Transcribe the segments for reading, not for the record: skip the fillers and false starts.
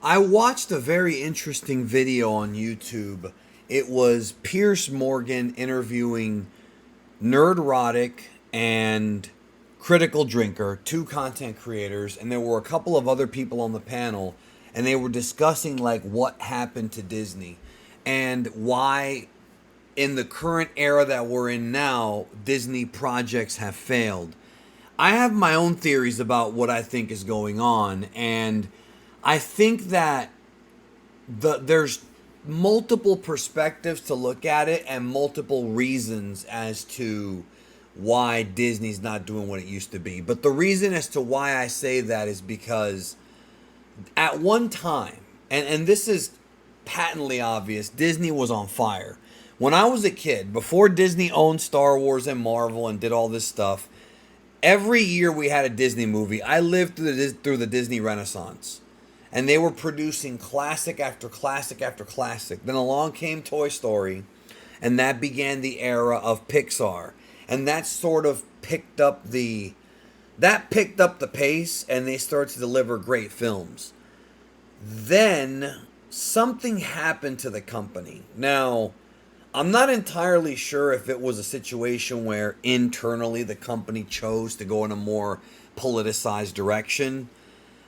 I watched a very interesting video on YouTube. It was Pierce Morgan interviewing Nerdrotic and Critical Drinker, two content creators, and there were a couple of other people on the panel, and they were discussing like what happened to Disney and why in the current era that we're in now, Disney projects have failed. I have my own theories about what I think is going on, and I think that there's multiple perspectives to look at it and multiple reasons as to why Disney's not doing what it used to be. But the reason as to why I say that is because at one time, and this is patently obvious, Disney was on fire. When I was a kid, before Disney owned Star Wars and Marvel and did all this stuff, every year we had a Disney movie. I lived through the Disney Renaissance. And they were producing classic after classic after classic. Then along came Toy Story, and that began the era of Pixar. And that sort of picked up the pace, and they started to deliver great films. Then something happened to the company. Now, I'm not entirely sure if it was a situation where internally the company chose to go in a more politicized direction.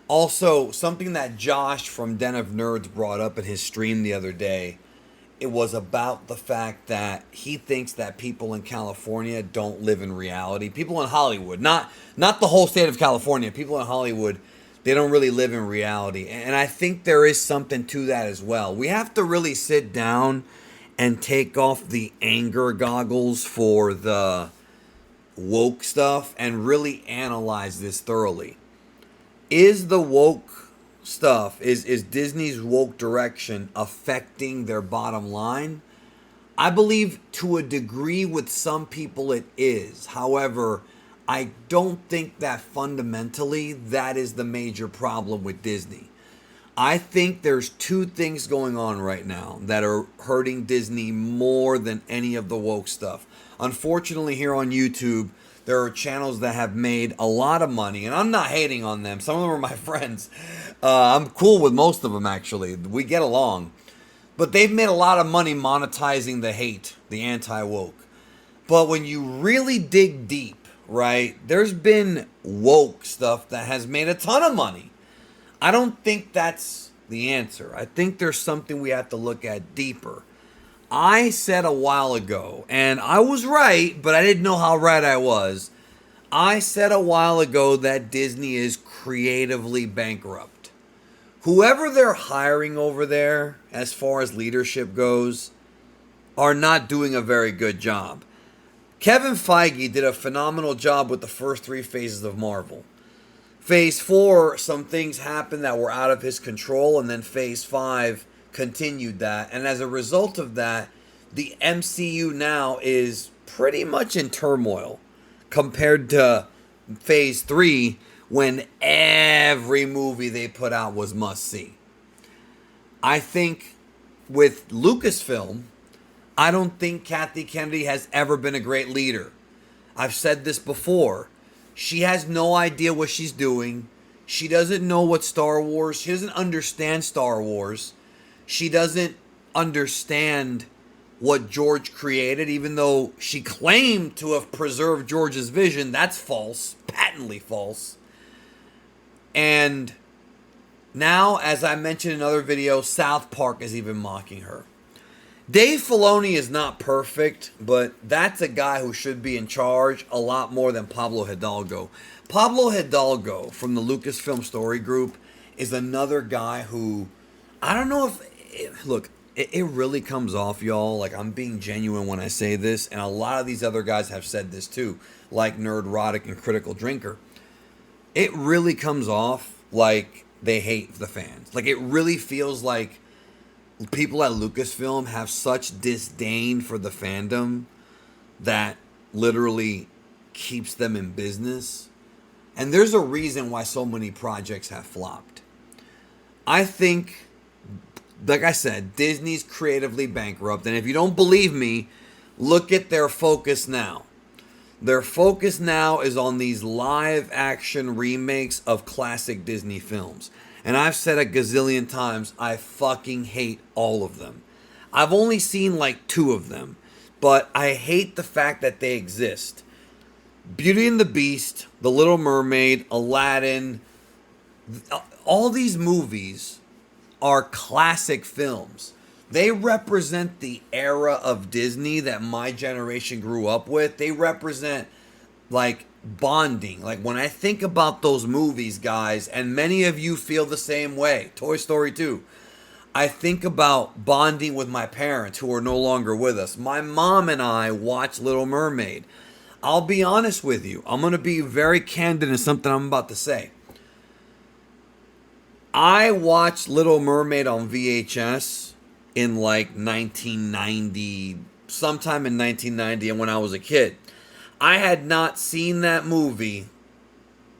Also, something that Josh from Den of Nerds brought up in his stream the other day, it was about the fact that he thinks that people in California don't live in reality. People in Hollywood, not the whole state of California, people in Hollywood, they don't really live in reality. And I think there is something to that as well. We have to really sit down and take off the anger goggles for the woke stuff and really analyze this thoroughly. Is the woke stuff, is Disney's woke direction affecting their bottom line? I believe to a degree with some people it is. However, I don't think that fundamentally that is the major problem with Disney. I think there's two things going on right now that are hurting Disney more than any of the woke stuff. Unfortunately, here on YouTube, there are channels that have made a lot of money, and I'm not hating on them. Some of them are my friends. I'm cool with most of them, actually. We get along. But they've made a lot of money monetizing the hate, the anti-woke. But when you really dig deep, right, there's been woke stuff that has made a ton of money. I don't think that's the answer. I think there's something we have to look at deeper. I said a while ago, and I was right, but I didn't know how right I was. I said a while ago that Disney is creatively bankrupt. Whoever they're hiring over there, as far as leadership goes, are not doing a very good job. Kevin Feige did a phenomenal job with the first three phases of Marvel. Phase 4, some things happened that were out of his control, and then Phase 5 continued that. And as a result of that, the MCU now is pretty much in turmoil compared to Phase 3 when every movie they put out was must-see. I think with Lucasfilm, I don't think Kathy Kennedy has ever been a great leader. I've said this before. She has no idea what she's doing. She doesn't know what Star Wars, she doesn't understand Star Wars. She doesn't understand what George created, even though she claimed to have preserved George's vision. That's false, patently false. And now, as I mentioned in another video, South Park is even mocking her. Dave Filoni is not perfect, but that's a guy who should be in charge a lot more than Pablo Hidalgo. Pablo Hidalgo from the Lucasfilm Story Group is another guy who, I don't know if, look, it really comes off, y'all, like I'm being genuine when I say this, and a lot of these other guys have said this too, like Nerdrotic and Critical Drinker. It really comes off like they hate the fans. Like it really feels like people at Lucasfilm have such disdain for the fandom that literally keeps them in business. And there's a reason why so many projects have flopped. I think, like I said, Disney's creatively bankrupt. And if you don't believe me, look at their focus now. Their focus now is on these live action remakes of classic Disney films. And I've said a gazillion times, I fucking hate all of them. I've only seen like 2 of them, but I hate the fact that they exist. Beauty and the Beast, The Little Mermaid, Aladdin, all these movies are classic films. They represent the era of Disney that my generation grew up with. They represent like bonding. Like when I think about those movies, guys, and many of you feel the same way, Toy Story 2. I think about bonding with my parents who are no longer with us. My mom and I watched Little Mermaid. I'll be honest with you. I'm going to be very candid in something I'm about to say. I watched Little Mermaid on VHS in like 1990, sometime in 1990, and when I was a kid. I had not seen that movie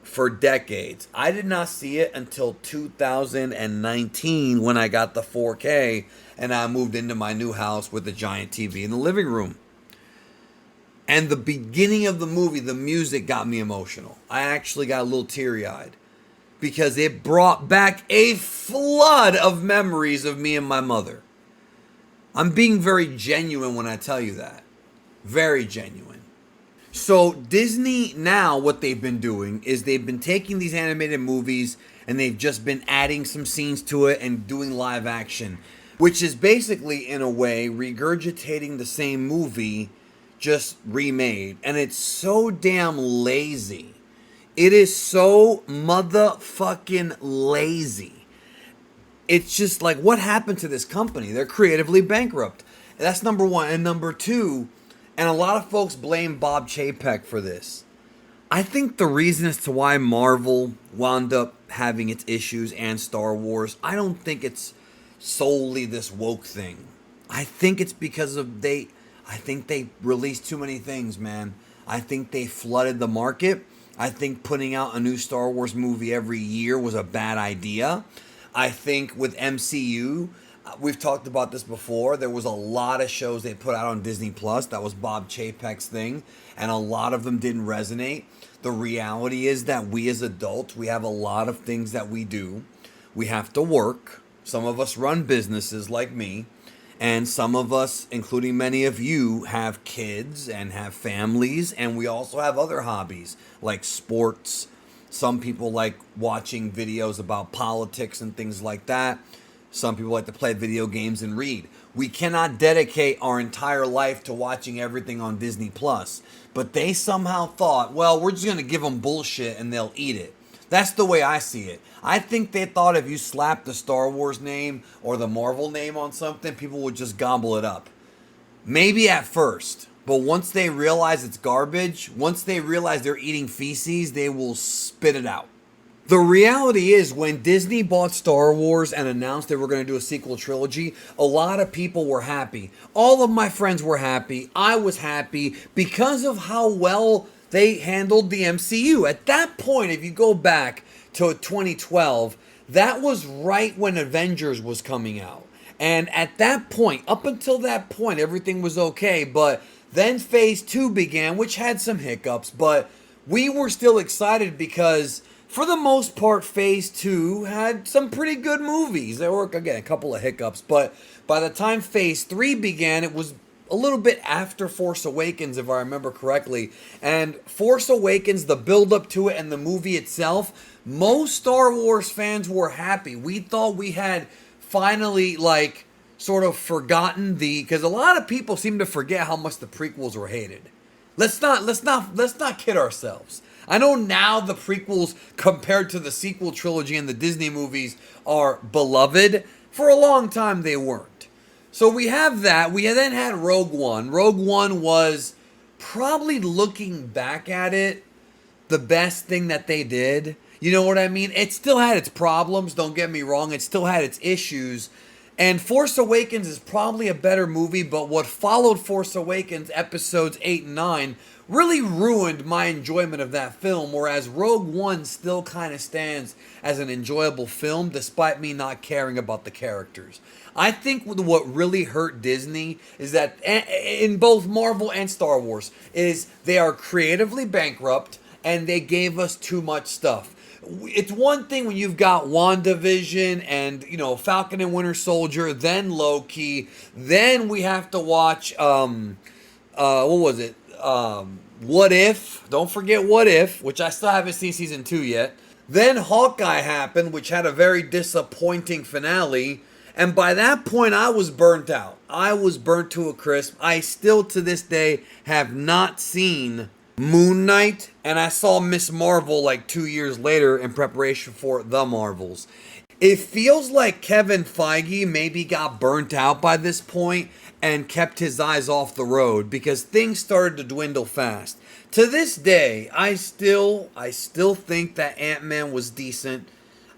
for decades. I did not see it until 2019 when I got the 4K and I moved into my new house with a giant TV in the living room. And the beginning of the movie, the music got me emotional. I actually got a little teary-eyed because it brought back a flood of memories of me and my mother. I'm being very genuine when I tell you that. Very genuine. So Disney now, what they've been doing is they've been taking these animated movies and they've just been adding some scenes to it and doing live action, which is basically, in a way, regurgitating the same movie, just remade. And it's so damn lazy. It is so motherfucking lazy. It's just like, what happened to this company? They're creatively bankrupt. That's number one. And number two, and a lot of folks blame Bob Chapek for this. I think the reason as to why Marvel wound up having its issues and Star Wars, I don't think it's solely this woke thing. I think it's because of I think they released too many things, man. I think they flooded the market. I think putting out a new Star Wars movie every year was a bad idea. I think with MCU, we've talked about this before. There was a lot of shows they put out on Disney Plus. That was Bob Chapek's thing. And a lot of them didn't resonate. The reality is that we as adults, we have a lot of things that we do. We have to work. Some of us run businesses like me. And some of us, including many of you, have kids and have families. And we also have other hobbies like sports. Some people like watching videos about politics and things like that. Some people like to play video games and read. We cannot dedicate our entire life to watching everything on Disney Plus. But they somehow thought, well, we're just going to give them bullshit and they'll eat it. That's the way I see it. I think they thought if you slapped the Star Wars name or the Marvel name on something, people would just gobble it up. Maybe at first. But once they realize it's garbage, once they realize they're eating feces, they will spit it out. The reality is, when Disney bought Star Wars and announced they were going to do a sequel trilogy, a lot of people were happy. All of my friends were happy. I was happy because of how well they handled the MCU. At that point, if you go back to 2012, that was right when Avengers was coming out. And at that point, up until that point, everything was okay. But then Phase 2 began, which had some hiccups. But we were still excited because, for the most part, Phase 2 had some pretty good movies. There were, again, a couple of hiccups. But by the time Phase 3 began, it was a little bit after Force Awakens, if I remember correctly. And Force Awakens, the build-up to it and the movie itself, most Star Wars fans were happy. We thought we had finally, sort of forgotten because a lot of people seem to forget how much the prequels were hated. Let's not kid ourselves. I know now the prequels compared to the sequel trilogy and the Disney movies are beloved. For a long time they weren't. So we have that. We then had Rogue One. Rogue One was, probably looking back at it, the best thing that they did. You know what I mean? It still had its problems, don't get me wrong. It still had its issues. And Force Awakens is probably a better movie, but what followed Force Awakens, episodes 8 and 9, really ruined my enjoyment of that film, whereas Rogue One still kind of stands as an enjoyable film, despite me not caring about the characters. I think what really hurt Disney is that, in both Marvel and Star Wars, is they are creatively bankrupt and they gave us too much stuff. it's one thing when you've got WandaVision and, you know, Falcon and Winter Soldier, then Loki, then we have to watch what was it? What If? Don't forget What If, which I still haven't seen season 2 yet. Then Hawkeye happened, which had a very disappointing finale. And by that point, I was burnt out. I was burnt to a crisp. I still, to this day, have not seen Moon Knight. And I saw Miss Marvel like 2 years later in preparation for The Marvels. It feels like Kevin Feige maybe got burnt out by this point and kept his eyes off the road because things started to dwindle fast. To this day, I still think that Ant-Man was decent.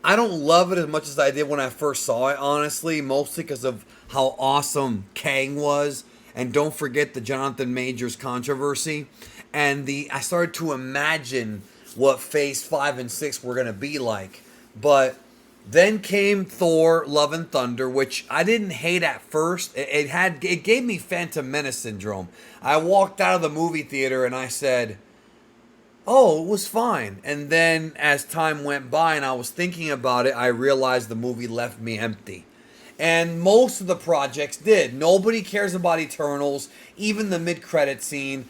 I don't love it as much as I did when I first saw it, honestly, mostly because of how awesome Kang was. And don't forget the Jonathan Majors controversy. And I started to imagine what Phase 5 and 6 were going to be like. But then came Thor: Love and Thunder, which I didn't hate at first. It gave me Phantom Menace syndrome. I walked out of the movie theater and I said, "Oh, it was fine." And then as time went by and I was thinking about it, I realized the movie left me empty. And most of the projects did. Nobody cares about Eternals, even the mid-credit scene.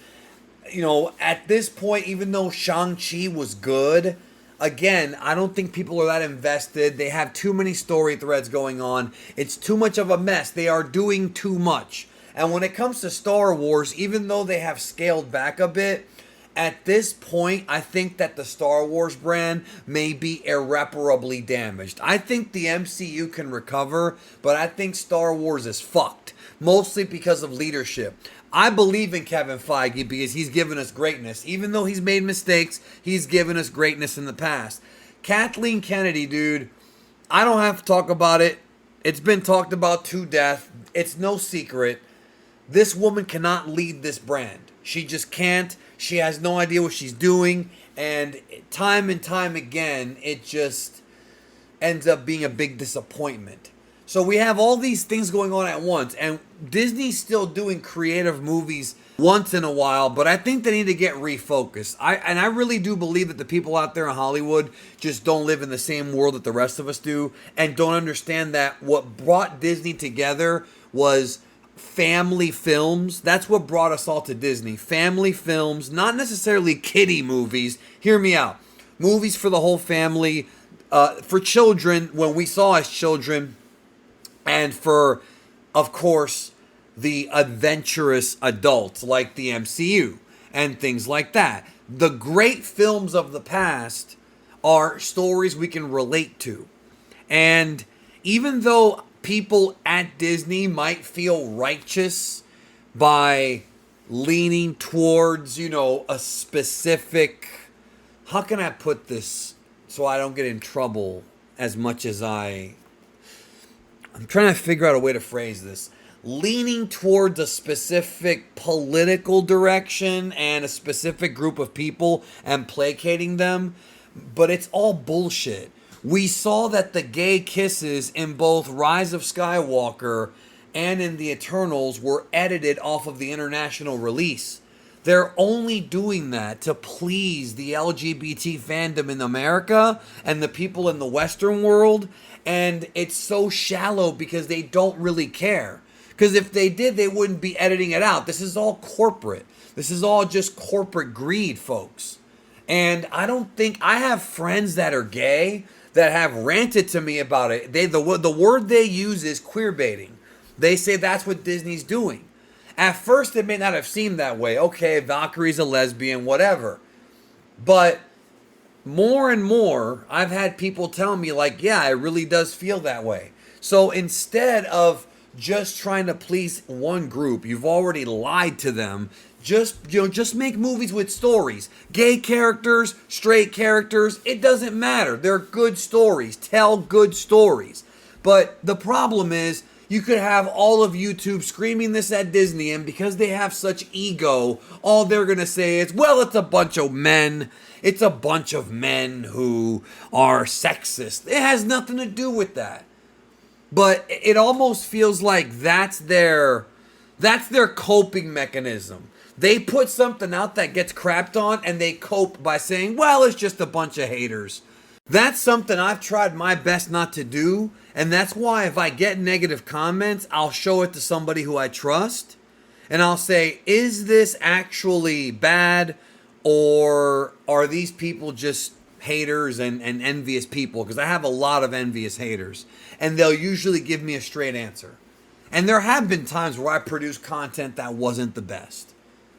You know, at this point, even though Shang-Chi was good, again, I don't think people are that invested. They have too many story threads going on. It's too much of a mess. They are doing too much. And when it comes to Star Wars, even though they have scaled back a bit, at this point, I think that the Star Wars brand may be irreparably damaged. I think the MCU can recover, but I think Star Wars is fucked. Mostly because of leadership. I believe in Kevin Feige because he's given us greatness. Even though he's made mistakes, he's given us greatness in the past. Kathleen Kennedy, dude, I don't have to talk about it. It's been talked about to death. It's no secret. This woman cannot lead this brand. She just can't. She has no idea what she's doing. And time again, it just ends up being a big disappointment. So we have all these things going on at once. And Disney's still doing creative movies once in a while, but I think they need to get refocused. I really do believe that the people out there in Hollywood just don't live in the same world that the rest of us do and don't understand that what brought Disney together was family films. That's what brought us all to Disney. Family films, not necessarily kiddie movies. Hear me out. Movies for the whole family, for children when we saw as children, and for, of course, the adventurous adults like the MCU and things like that. The great films of the past are stories we can relate to. And even though people at Disney might feel righteous by leaning towards, you know, a specific, how can I put this so I don't get in trouble as much as I'm trying to figure out a way to phrase this. Leaning towards a specific political direction and a specific group of people and placating them, but it's all bullshit. We saw that the gay kisses in both Rise of Skywalker and in the Eternals were edited off of the international release. They're only doing that to please the LGBT fandom in America and the people in the Western world. And it's so shallow because they don't really care. Because if they did, they wouldn't be editing it out. This is all corporate. This is all just corporate greed, folks. And I don't think, I have friends that are gay that have ranted to me about it. The word they use is queerbaiting. They say that's what Disney's doing. At first, it may not have seemed that way. Okay, Valkyrie's a lesbian, whatever. But more and more, I've had people tell me, like, yeah, it really does feel that way. So instead of just trying to please one group, you've already lied to them. Just make movies with stories. Gay characters, straight characters, it doesn't matter. They're good stories. Tell good stories. But the problem is, you could have all of YouTube screaming this at Disney, and because they have such ego, all they're going to say is, well, it's a bunch of men. It's a bunch of men who are sexist. It has nothing to do with that. But it almost feels like that's their coping mechanism. They put something out that gets crapped on, and they cope by saying, well, it's just a bunch of haters. That's something I've tried my best not to do. And that's why if I get negative comments, I'll show it to somebody who I trust. And I'll say, is this actually bad? Or are these people just haters and envious people? Because I have a lot of envious haters. And they'll usually give me a straight answer. And there have been times where I produced content that wasn't the best.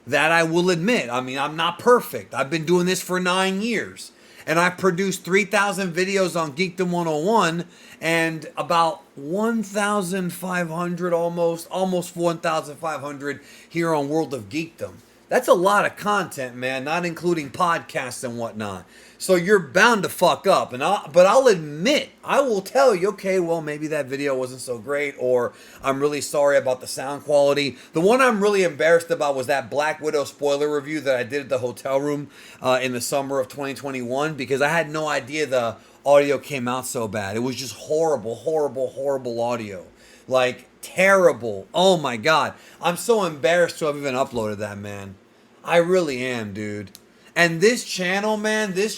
That I will admit. I mean, I'm not perfect. I've been doing this for 9 years. And I've produced 3,000 videos on Geekdom 101 and about 1,500 almost 1,500 here on World of Geekdom. That's a lot of content, man, not including podcasts and whatnot. So you're bound to fuck up. But I'll admit, I will tell you, okay, well, maybe that video wasn't so great, or I'm really sorry about the sound quality. The one I'm really embarrassed about was that Black Widow spoiler review that I did at the hotel room in the summer of 2021, because I had no idea the audio came out so bad. It was just horrible, horrible, horrible audio. Like, terrible. Oh my God. I'm so embarrassed to have even uploaded that, man. I really am, dude. And this channel, man, it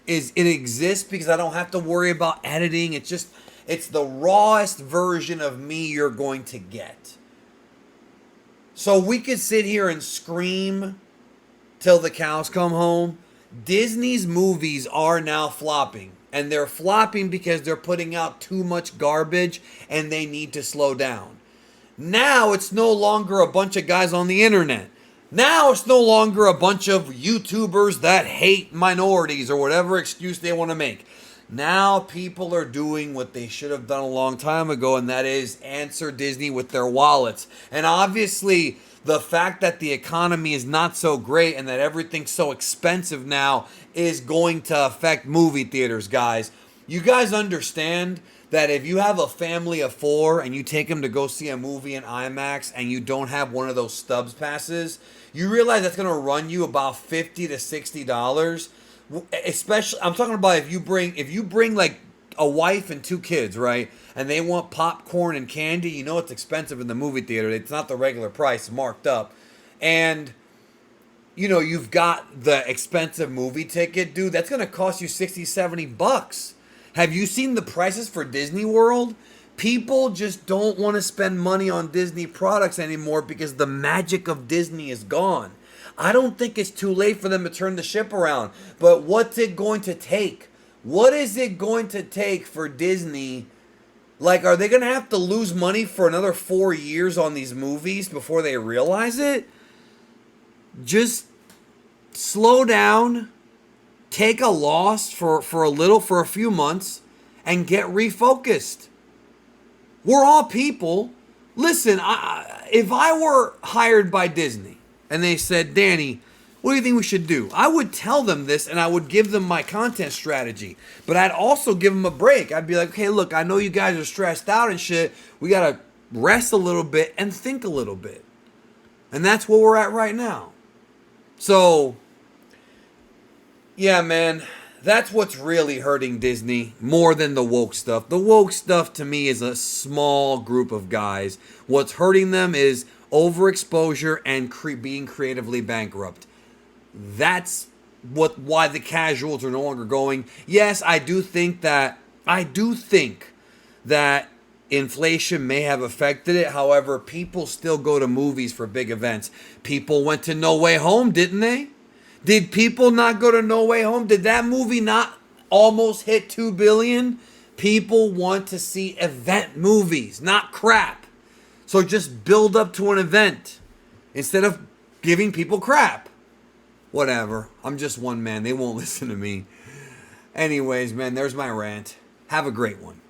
exists because I don't have to worry about editing. It's the rawest version of me you're going to get. So we could sit here and scream till the cows come home. Disney's movies are now flopping. And they're flopping because they're putting out too much garbage and they need to slow down. Now it's no longer a bunch of guys on the internet. Now it's no longer a bunch of YouTubers that hate minorities or whatever excuse they want to make. Now people are doing what they should have done a long time ago, and that is answer Disney with their wallets. And obviously, the fact that the economy is not so great and that everything's so expensive now is going to affect movie theaters, guys. You guys understand that if you have a family of 4 and you take them to go see a movie in IMAX and you don't have one of those Stubbs passes, you realize that's going to run you about $50 to $60. Especially, I'm talking about if you bring like a wife and 2 kids, right? And they want popcorn and candy, you know it's expensive in the movie theater. It's not the regular price marked up. And you know, you've got the expensive movie ticket, dude, that's going to cost you $60-$70. Have you seen the prices for Disney World? People just don't want to spend money on Disney products anymore because the magic of Disney is gone. I don't think it's too late for them to turn the ship around. But what's it going to take? What is it going to take for Disney? Like, are they going to have to lose money for another 4 years on these movies before they realize it? Just slow down. Take a loss for a few months, and get refocused. We're all people. Listen, if I were hired by Disney and they said, Danny, what do you think we should do? I would tell them this and I would give them my content strategy. But I'd also give them a break. I'd be like, okay, look, I know you guys are stressed out and shit. We got to rest a little bit and think a little bit. And that's where we're at right now. So, yeah, man, that's what's really hurting Disney more than the woke stuff. The woke stuff to me is a small group of guys. What's hurting them is overexposure and being creatively bankrupt. That's why the casuals are no longer going. Yes, I do think that inflation may have affected it. However, people still go to movies for big events. People went to No Way Home, didn't they? Did people not go to No Way Home? Did that movie not almost hit $2 billion? People want to see event movies, not crap. So just build up to an event instead of giving people crap. Whatever. I'm just one man. They won't listen to me. Anyways, man, there's my rant. Have a great one.